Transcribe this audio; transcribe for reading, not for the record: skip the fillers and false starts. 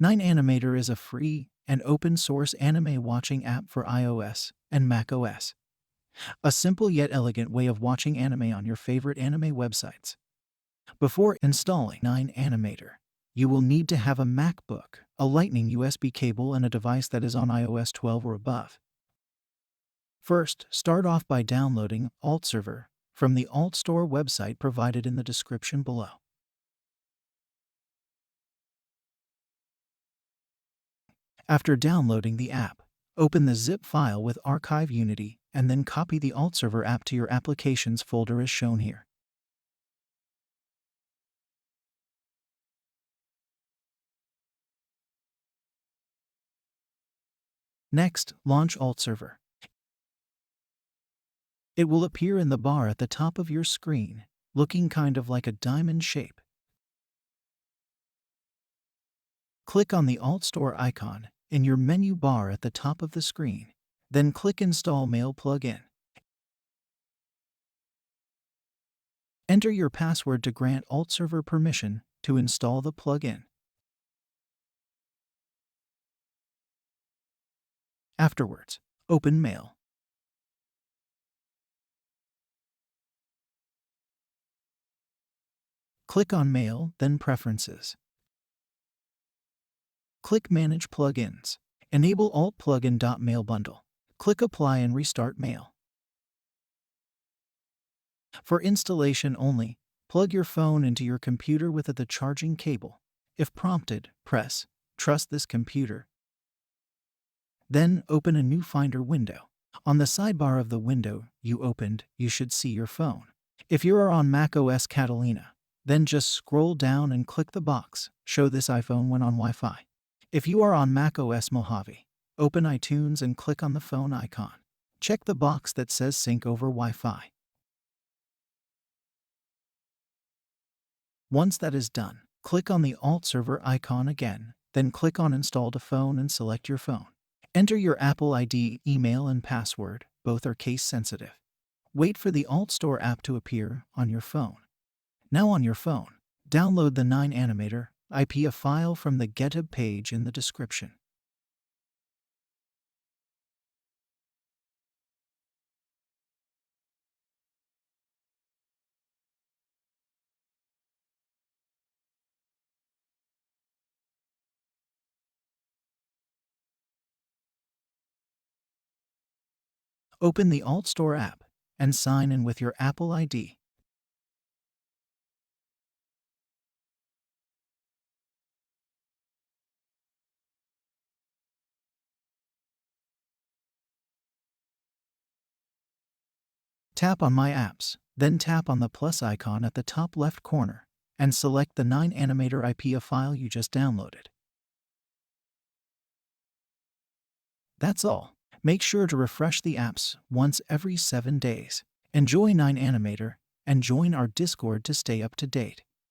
NineAnimator is a free and open-source anime watching app for iOS and macOS. A simple yet elegant way of watching anime on your favorite anime websites. Before installing NineAnimator, you will need to have a MacBook, a Lightning USB cable, and a device that is on iOS 12 or above. First, start off by downloading AltStore from the AltStore website provided in the description below. After downloading the app, open the zip file with Archive Unity and then copy the AltStore app to your Applications folder as shown here. Next, launch AltStore. It will appear in the bar at the top of your screen, looking kind of like a diamond shape. Click on the AltStore icon in your menu bar at the top of the screen, then click Install Mail plugin. Enter your password to grant AltStore permission to install the plugin. Afterwards, open Mail. Click on Mail, then Preferences. Click Manage Plugins. Enable Alt Plugin.Mail Bundle. Click Apply and restart Mail. For installation only, plug your phone into your computer with the charging cable. If prompted, press Trust this computer. Then open a new Finder window. On the sidebar of the window you opened, you should see your phone. If you are on macOS Catalina, then just scroll down and click the box, Show this iPhone when on Wi-Fi. If you are on macOS Mojave, open iTunes and click on the phone icon. Check the box that says Sync over Wi-Fi. Once that is done, click on the AltStore icon again, then click on Install to Phone and select your phone. Enter your Apple ID, email, and password, both are case sensitive. Wait for the AltStore app to appear on your phone. Now on your phone, download the NineAnimator IP file from the GitHub page in the description. Open the AltStore app and sign in with your Apple ID. Tap on My Apps, then tap on the plus icon at the top left corner and select the NineAnimator IP file you just downloaded. That's all. Make sure to refresh the apps once every 7 days. Enjoy NineAnimator and join our Discord to stay up to date.